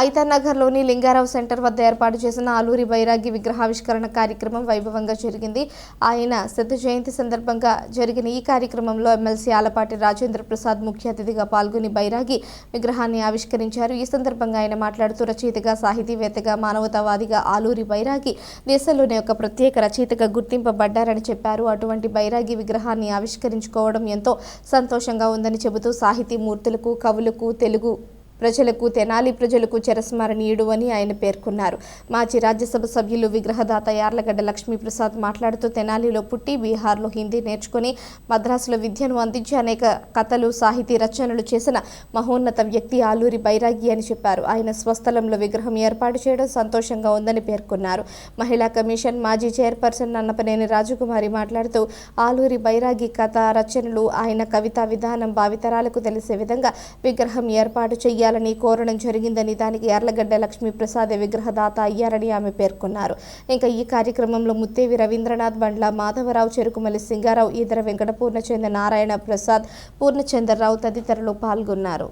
ఐతానగర్లోని Linga Rao centre వద్ద ఏర్పాటు చేసిన ఆలూరి బైరాగి విగ్రహావిష్కరణ కార్యక్రమం వైభవంగా జరిగింది. ఆయన శత జయంతి సందర్భంగా జరిగిన ఈ కార్యక్రమంలో ఎమ్మెల్సీ ఆలపాటి రాజేంద్ర ప్రసాద్ ముఖ్య అతిథిగా పాల్గొని బైరాగి విగ్రహాన్ని ఆవిష్కరించారు. ఈ సందర్భంగా ఆయన మాట్లాడుతూ రచయితగా, సాహితీవేత్తగా, మానవతావాదిగా ఆలూరి బైరాగి దేశంలోనే ఒక ప్రత్యేక రచయితగా గుర్తింపబడ్డారని చెప్పారు. అటువంటి బైరాగి విగ్రహాన్ని ఆవిష్కరించుకోవడం ఎంతో సంతోషంగా ఉందని చెబుతూ సాహితీ మూర్తులకు, కవులకు, తెలుగు ప్రజలకు, తెనాలి ప్రజలకు చిరస్మరణీయుడు అని ఆయన పేర్కొన్నారు. మాజీ రాజ్యసభ సభ్యులు విగ్రహదాత యార్లగడ్డ లక్ష్మీప్రసాద్ మాట్లాడుతూ తెనాలిలో పుట్టి బీహార్లో హిందీ నేర్చుకుని మద్రాసులో విద్యను అందించి అనేక కథలు, సాహితీ రచనలు చేసిన మహోన్నత వ్యక్తి ఆలూరి బైరాగి అని చెప్పారు. ఆయన స్వస్థలంలో విగ్రహం ఏర్పాటు చేయడం సంతోషంగా ఉందని పేర్కొన్నారు. మహిళా కమిషన్ మాజీ చైర్పర్సన్ నన్నపనేని రాజకుమారి మాట్లాడుతూ ఆలూరి బైరాగి కథ రచనలు, ఆయన కవితా విధానం భావితరాలకు తెలిసే విధంగా విగ్రహం ఏర్పాటు చేయాలని కోరడం జరిగిందని, దానికి యార్లగడ్డ లక్ష్మీప్రసాద్ విగ్రహదాత అయ్యారని ఆమె పేర్కొన్నారు. ఇంకా ఈ కార్యక్రమంలో ముత్తేవి రవీంద్రనాథ్, బండ్ల మాధవరావు, చెరుకుమల్లి సింగారావు, ఈదర వెంకట పూర్ణచంద్ర, నారాయణ ప్రసాద్, పూర్ణచంద్రరావు తదితరులు పాల్గొన్నారు.